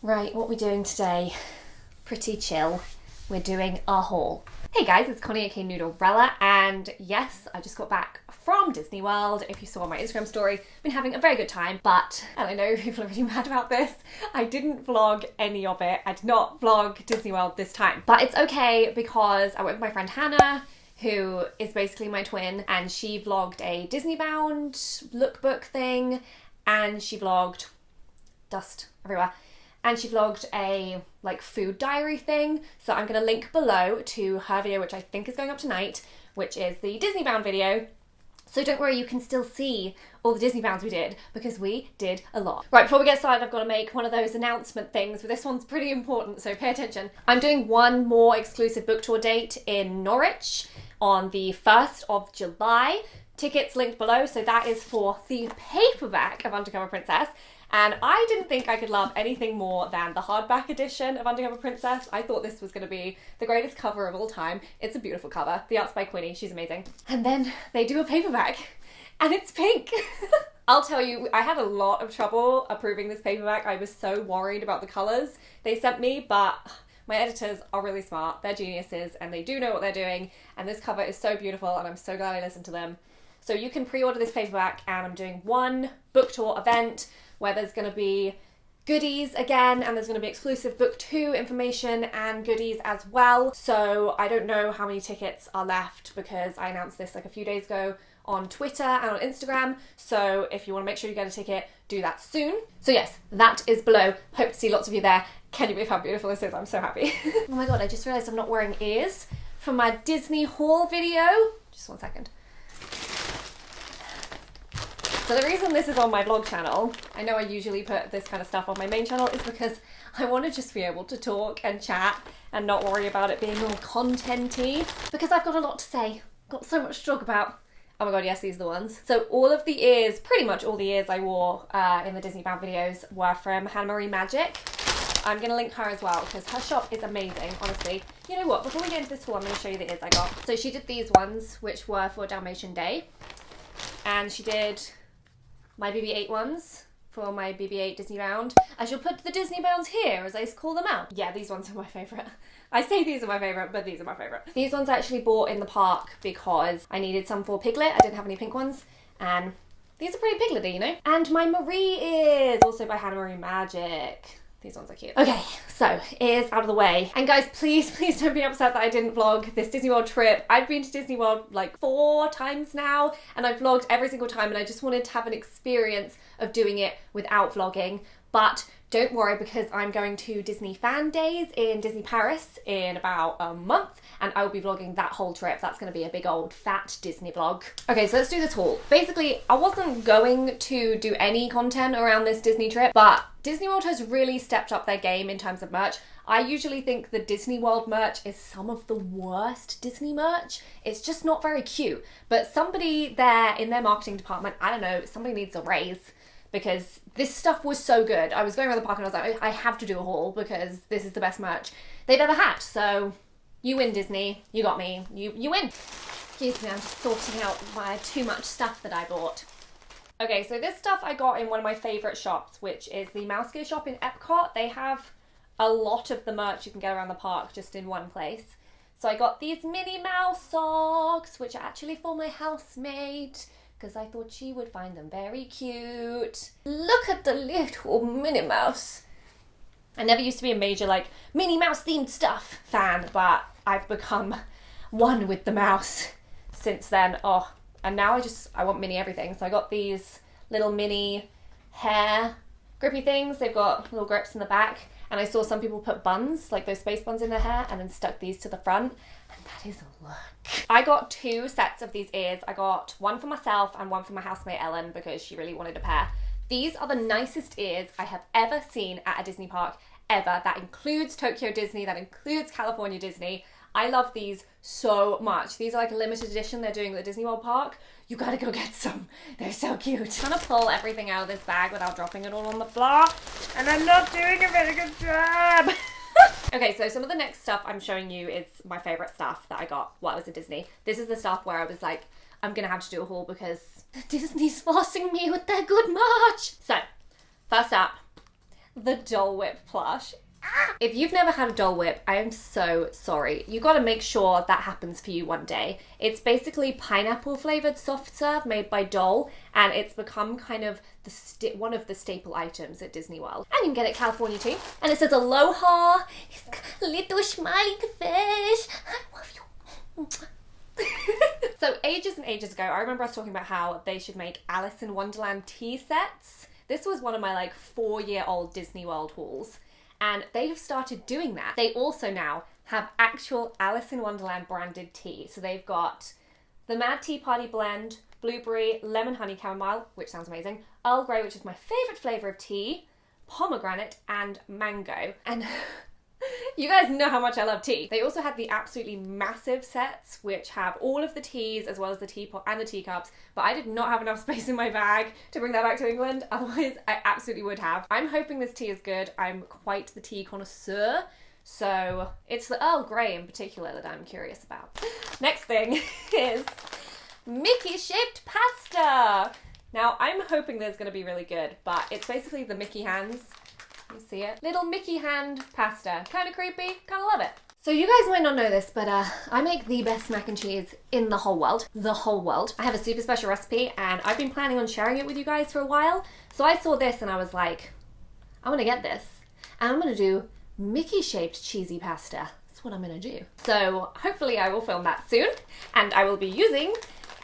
Right, what we're doing today, pretty chill. We're doing a haul. Hey guys, it's Connie aka Noodlerella, and yes, I just got back from Disney World. If you saw my Instagram story, I've been having a very good time, but, and I know people are really mad about this, I didn't vlog any of it. I did not vlog Disney World this time, but it's okay because I went with my friend Hannah, who is basically my twin, and she vlogged a Disney bound lookbook thing, and she vlogged dust everywhere. And she vlogged a food diary thing. So I'm going to link below to her video, which I think is going up tonight, which is the Disney bound video. So don't worry, you can still see all the Disney bounds we did, because we did a lot. Right, before we get started, I've got to make one of those announcement things, but this one's pretty important, so pay attention. I'm doing one more exclusive book tour date in Norwich on the 1st of July. Tickets linked below, so that is for the paperback of Undercover Princess. And I didn't think I could love anything more than the hardback edition of Undercover Princess. I thought this was going to be the greatest cover of all time. It's a beautiful cover. The art's by Quinny. She's amazing. And then they do a paperback, and it's pink. I'll tell you, I had a lot of trouble approving this paperback. I was so worried about the colours they sent me, but my editors are really smart. They're geniuses, and they do know what they're doing. And this cover is so beautiful, and I'm so glad I listened to them. So you can pre-order this paperback, and I'm doing one book tour event where there's going to be goodies again, and there's going to be exclusive book 2 information and goodies as well. So I don't know how many tickets are left because I announced this a few days ago on Twitter and on Instagram. So if you want to make sure you get a ticket, do that soon. So yes, that is below. Hope to see lots of you there. Can you believe how beautiful this is? I'm so happy. Oh my god, I just realised I'm not wearing ears for my Disney haul video. Just one second. So the reason this is on my vlog channel, I know I usually put this kind of stuff on my main channel, is because I want to just be able to talk and chat and not worry about it being all content-y, because I've got a lot to say, got so much to talk about. Oh my god, yes, these are the ones. So all of the ears, pretty much all the ears I wore in the Disney bound videos were from Hannah Marie Magic. I'm going to link her as well because her shop is amazing, honestly. You know what, before we get into this haul, I'm going to show you the ears I got. So she did these ones, which were for Dalmatian Day, and she did my BB-8 ones for my BB-8 Disney bound. I shall put the Disney bounds here as I call them out. Yeah, these ones are my favourite. I say these are my favourite, but these are my favourite. These ones I actually bought in the park because I needed some for Piglet. I didn't have any pink ones, and these are pretty piglety, you know? And my Marie ears, also by Hannah Marie Magic. These ones are cute. Okay, so ears out of the way. And guys, please don't be upset that I didn't vlog this Disney World trip. I've been to Disney World 4 times now, and I've vlogged every single time, and I just wanted to have an experience of doing it without vlogging. But don't worry, because I'm going to Disney Fan Days in Disney Paris in about a month, and I will be vlogging that whole trip. That's going to be a big old fat Disney vlog. Okay, so let's do this haul. Basically, I wasn't going to do any content around this Disney trip, but Disney World has really stepped up their game in terms of merch. I usually think the Disney World merch is some of the worst Disney merch. It's just not very cute. But somebody there in their marketing department, I don't know, somebody needs a raise, because this stuff was so good. I was going around the park and I was like, I have to do a haul because this is the best merch they've ever had. So you win, Disney. You got me. You win. Excuse me, I'm just sorting out my too much stuff that I bought. Okay, so this stuff I got in one of my favourite shops, which is the Mouse Gear shop in Epcot. They have a lot of the merch you can get around the park just in one place. So I got these Minnie Mouse socks, which are actually for my housemate, because I thought she would find them very cute. Look at the little Minnie Mouse. I never used to be a major Minnie Mouse themed stuff fan, but I've become one with the mouse since then. Oh, and now I want Minnie everything. So I got these little Minnie hair grippy things. They've got little grips in the back, and I saw some people put buns, those space buns in their hair, and then stuck these to the front. And that is a look. I got 2 sets of these ears. I got one for myself and one for my housemate Ellen because she really wanted a pair. These are the nicest ears I have ever seen at a Disney park, ever. That includes Tokyo Disney, that includes California Disney. I love these so much. These are a limited edition they're doing at the Disney World park. You gotta go get some. They're so cute. I'm trying to pull everything out of this bag without dropping it all on the floor, and I'm not doing a very good job. Okay, so some of the next stuff I'm showing you is my favourite stuff that I got while I was at Disney. This is the stuff where I was like, I'm gonna have to do a haul because Disney's forcing me with their good merch. So, first up, the Dole Whip plush. If you've never had a Dole Whip, I am so sorry. You got to make sure that happens for you one day. It's basically pineapple flavored soft serve made by Dole, and it's become kind of one of the staple items at Disney World. And you can get it in California too. And it says aloha, little smiling fish, I love you. So ages and ages ago, I remember us talking about how they should make Alice in Wonderland tea sets. This was one of my like 4-year-old Disney World hauls. And they have started doing that. They also now have actual Alice in Wonderland branded tea. So they've got the Mad Tea Party blend, blueberry, lemon honey chamomile, which sounds amazing, Earl Grey, which is my favourite flavour of tea, pomegranate, and mango. And you guys know how much I love tea. They also had the absolutely massive sets, which have all of the teas as well as the teapot and the teacups, but I did not have enough space in my bag to bring that back to England. Otherwise, I absolutely would have. I'm hoping this tea is good. I'm quite the tea connoisseur, so it's the Earl Grey in particular that I'm curious about. Next thing is Mickey-shaped pasta. Now, I'm hoping this is going to be really good, but it's basically the Mickey hands. You see it? Little Mickey hand pasta. Kind of creepy, kind of love it. So you guys might not know this, but I make the best mac and cheese in the whole world. The whole world. I have a super special recipe and I've been planning on sharing it with you guys for a while. So I saw this and I was like, I want to get this. And I'm going to do Mickey-shaped cheesy pasta. That's what I'm going to do. So hopefully I will film that soon. And I will be using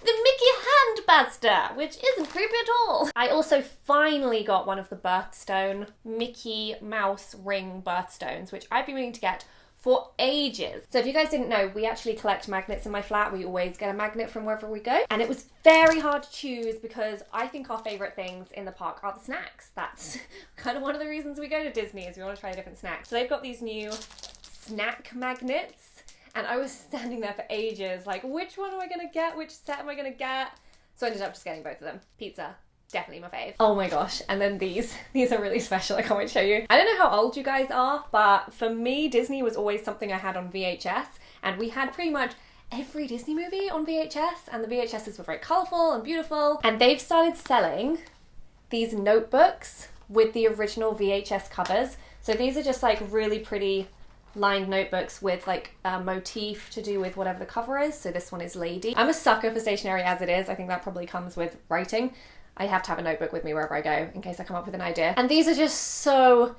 the Mickey hand pasta, which isn't creepy at all. I also finally got one of the birthstone Mickey Mouse ring birthstones, which I've been meaning to get for ages. So if you guys didn't know, we actually collect magnets in my flat. We always get a magnet from wherever we go. And it was very hard to choose because I think our favorite things in the park are the snacks. That's kind of one of the reasons we go to Disney, is we want to try different snacks. So they've got these new snack magnets. And I was standing there for ages, like, which one am I gonna get? Which set am I gonna get? So I ended up just getting both of them. Pizza, definitely my fave. Oh my gosh, and then these are really special. I can't wait to show you. I don't know how old you guys are, but for me, Disney was always something I had on VHS, and we had pretty much every Disney movie on VHS, and the VHSs were very colorful and beautiful. And they've started selling these notebooks with the original VHS covers. So these are just like really pretty lined notebooks with like a motif to do with whatever the cover is. So this one is Lady. I'm a sucker for stationery as it is. I think that probably comes with writing. I have to have a notebook with me wherever I go in case I come up with an idea. And these are just so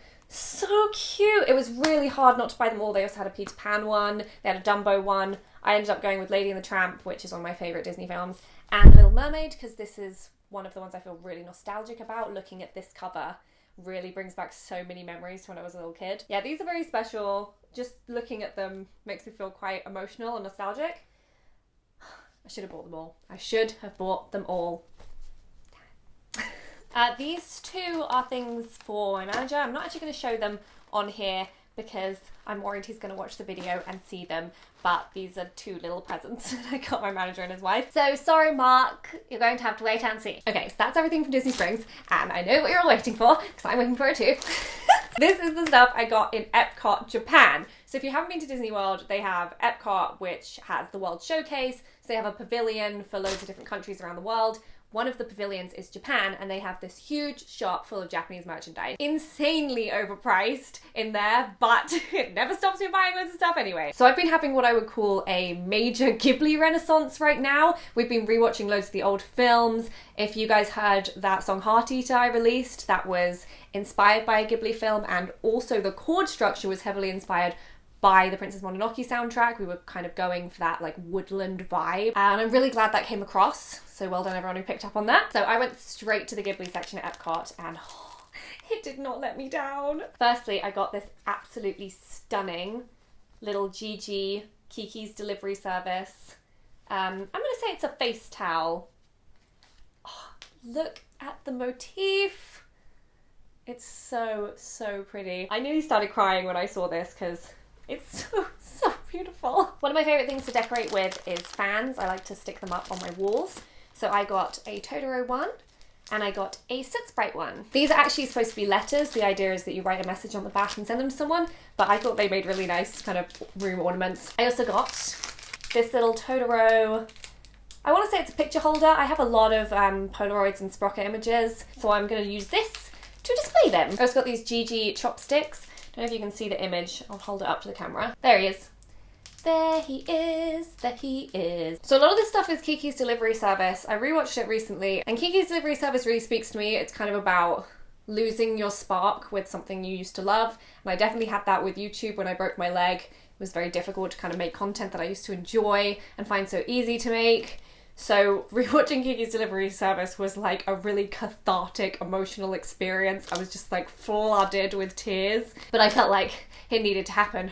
cute. It was really hard not to buy them all. They also had a Peter Pan one. They had a Dumbo one. I ended up going with Lady and the Tramp, which is one of my favourite Disney films, and The Little Mermaid, because this is one of the ones I feel really nostalgic about. Looking at this cover really brings back so many memories to when I was a little kid. Yeah, these are very special. Just looking at them makes me feel quite emotional and nostalgic. I should have bought them all. I should have bought them all. These two are things for my manager. I'm not actually going to show them on here because I'm worried he's going to watch the video and see them, but these are two little presents that I got my manager and his wife. So sorry, Mark, you're going to have to wait and see. Okay, so that's everything from Disney Springs, and I know what you're all waiting for, because I'm waiting for it too. This is the stuff I got in Epcot, Japan. So if you haven't been to Disney World, they have Epcot, which has the World Showcase. So they have a pavilion for loads of different countries around the world. One of the pavilions is Japan, and they have this huge shop full of Japanese merchandise. Insanely overpriced in there, but it never stops me buying loads of stuff anyway. So I've been having what I would call a major Ghibli renaissance right now. We've been rewatching loads of the old films. If you guys heard that song Heart Eater I released, that was inspired by a Ghibli film, and also the chord structure was heavily inspired by the Princess Mononoke soundtrack. We were kind of going for that like woodland vibe, and I'm really glad that came across. So well done everyone who picked up on that. So I went straight to the Ghibli section at Epcot, and it did not let me down. Firstly, I got this absolutely stunning little Gigi Kiki's delivery service. I'm gonna say it's a face towel. Oh, look at the motif. It's so pretty. I nearly started crying when I saw this because it's so beautiful. One of my favourite things to decorate with is fans. I like to stick them up on my walls. So I got a Totoro one and I got a Soot Sprite one. These are actually supposed to be letters. The idea is that you write a message on the back and send them to someone, but I thought they made really nice kind of room ornaments. I also got this little Totoro, I want to say it's a picture holder. I have a lot of Polaroids and Sprocket images, so I'm going to use this to display him. I also got these Gigi chopsticks. Don't know if you can see the image. I'll hold it up to the camera. There he is. There he is, there he is. So a lot of this stuff is Kiki's Delivery Service. I rewatched it recently, and Kiki's Delivery Service really speaks to me. It's kind of about losing your spark with something you used to love. And I definitely had that with YouTube when I broke my leg. It was very difficult to kind of make content that I used to enjoy and find so easy to make. So rewatching Kiki's Delivery Service was like a really cathartic, emotional experience. I was just like flooded with tears, but I felt like it needed to happen.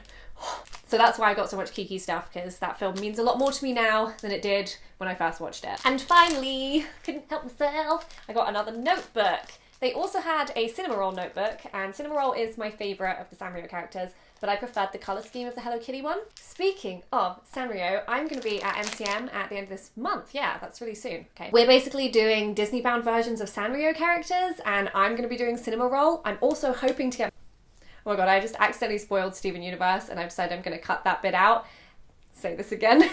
So that's why I got so much Kiki stuff, because that film means a lot more to me now than it did when I first watched it. And finally, couldn't help myself, I got another notebook. They also had a Cinnamoroll notebook, and Cinnamoroll is my favourite of the Sanrio characters, but I preferred the colour scheme of the Hello Kitty one. Speaking of Sanrio, I'm going to be at MCM at the end of this month. Yeah, that's really soon. Okay. We're basically doing Disney-bound versions of Sanrio characters, and I'm going to be doing Cinnamoroll. I'm also hoping to get... Oh my god, I just accidentally spoiled Steven Universe, and I've decided I'm going to cut that bit out. Say this again.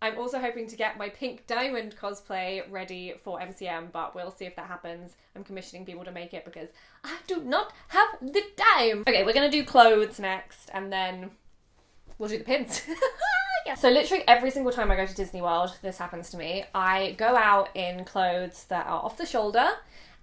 I'm also hoping to get my Pink Diamond cosplay ready for MCM, but we'll see if that happens. I'm commissioning people to make it because I do not have the time. Okay, we're going to do clothes next, and then we'll do the pins. Yeah. So literally every single time I go to Disney World, this happens to me. I go out in clothes that are off the shoulder,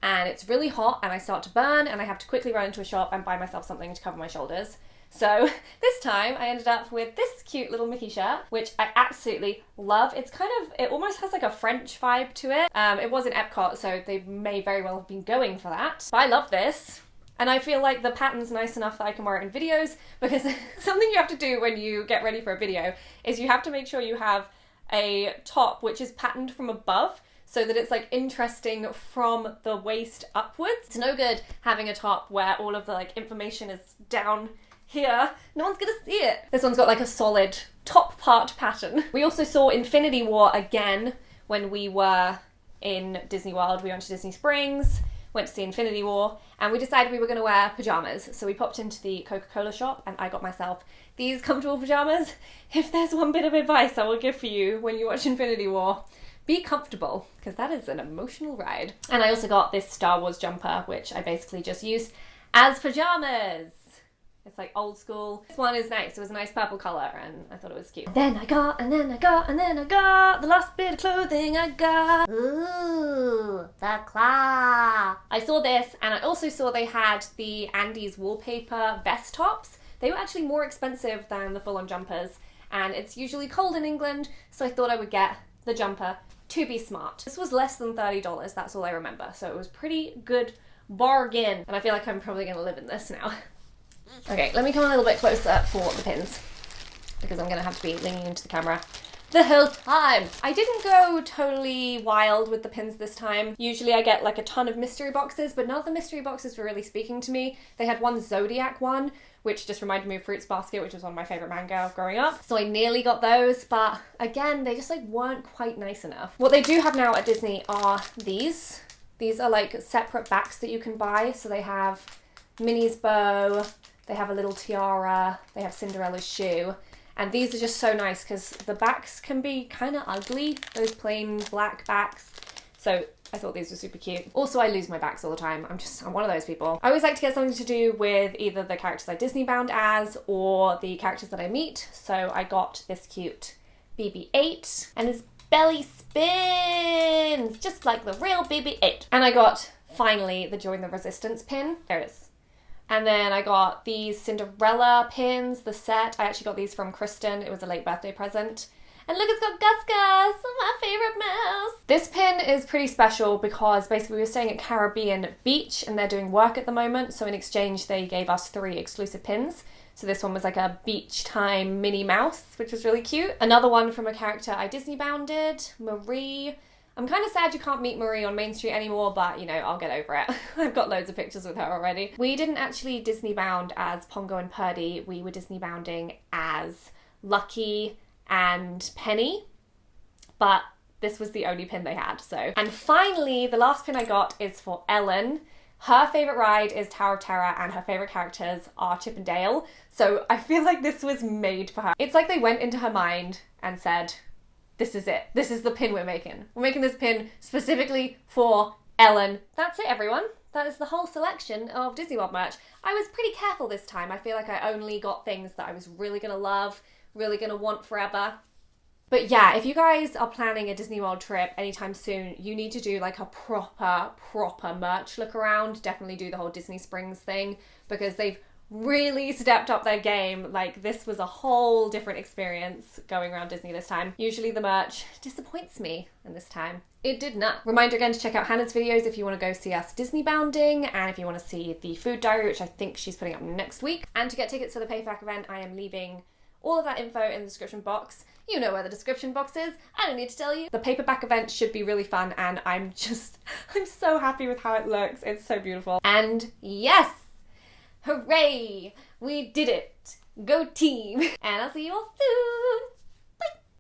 and it's really hot and I start to burn, and I have to quickly run into a shop and buy myself something to cover my shoulders. So this time I ended up with this cute little Mickey shirt, which I absolutely love. It's kind of, it almost has like a French vibe to it. It was in Epcot, so they may very well have been going for that. But I love this. And I feel like the pattern's nice enough that I can wear it in videos, because something you have to do when you get ready for a video is you have to make sure you have a top which is patterned from above, so that it's like interesting from the waist upwards. It's no good having a top where all of the like information is down here. No one's gonna see it. This one's got like a solid top part pattern. We also saw Infinity War again when we were in Disney World. We went to Disney Springs, went to see Infinity War, and we decided we were gonna wear pajamas. So we popped into the Coca-Cola shop and I got myself these comfortable pajamas. If there's one bit of advice I will give for you when you watch Infinity War, be comfortable, because that is an emotional ride. And I also got this Star Wars jumper, which I basically just use as pajamas. It's like old school. This one is nice. It was a nice purple colour and I thought it was cute. And then I got the last bit of clothing I got. Ooh, the claw. I saw this, and I also saw they had the Andy's wallpaper vest tops. They were actually more expensive than the full-on jumpers, and it's usually cold in England, so I thought I would get the jumper to be smart. This was less than $30, that's all I remember, so it was pretty good bargain. And I feel like I'm probably gonna live in this now. Okay, let me come a little bit closer for the pins, because I'm gonna have to be leaning into the camera the whole time. I didn't go totally wild with the pins this time. Usually I get like a ton of mystery boxes, but none of the mystery boxes were really speaking to me. They had one Zodiac one, which just reminded me of Fruits Basket, which was one of my favourite manga growing up. So I nearly got those, but again, they just like weren't quite nice enough. What they do have now at Disney are these. These are like separate backs that you can buy. So they have Minnie's bow, they have a little tiara, they have Cinderella's shoe. And these are just so nice because the backs can be kind of ugly, those plain black backs. So I thought these were super cute. Also, I lose my backs all the time. I'm one of those people. I always like to get something to do with either the characters I Disney bound as or the characters that I meet. So I got this cute BB-8 and his belly spins just like the real BB-8. And I got, finally, the Join the Resistance pin. There it is. And then I got these Cinderella pins, the set. I actually got these from Kristen. It was a late birthday present. And look, it's got Gus Gus, my favourite mouse. This pin is pretty special because basically we were staying at Caribbean Beach and they're doing work at the moment. So in exchange, they gave us 3 exclusive pins. So this one was like a beach time Minnie Mouse, which was really cute. Another one from a character I Disney bounded, Marie. I'm kind of sad you can't meet Marie on Main Street anymore, but you know, I'll get over it. I've got loads of pictures with her already. We didn't actually Disney bound as Pongo and Purdy. We were Disney bounding as Lucky and Penny, but this was the only pin they had, so. And finally, the last pin I got is for Ellen. Her favourite ride is Tower of Terror and her favourite characters are Chip and Dale, so I feel like this was made for her. It's like they went into her mind and said, this is it. This is the pin we're making. We're making this pin specifically for Ellen. That's it, everyone. that is the whole selection of Disney World merch. I was pretty careful this time. I feel like I only got things that I was really gonna love, really gonna want forever. But yeah, if you guys are planning a Disney World trip anytime soon, you need to do like a proper merch look around. Definitely do the whole Disney Springs thing, because they've really stepped up their game. Like, this was a whole different experience going around Disney this time. Usually the merch disappoints me, and this time it did not. Reminder again to check out Hannah's videos if you want to go see us Disney bounding, and if you want to see the food diary, which I think she's putting up next week. And to get tickets for the Payback event, I am leaving all of that info in the description box. You know where the description box is. I don't need to tell you. The paperback event should be really fun, and I'm so happy with how it looks. It's so beautiful. And yes, hooray, we did it. Go team. And I'll see you all soon.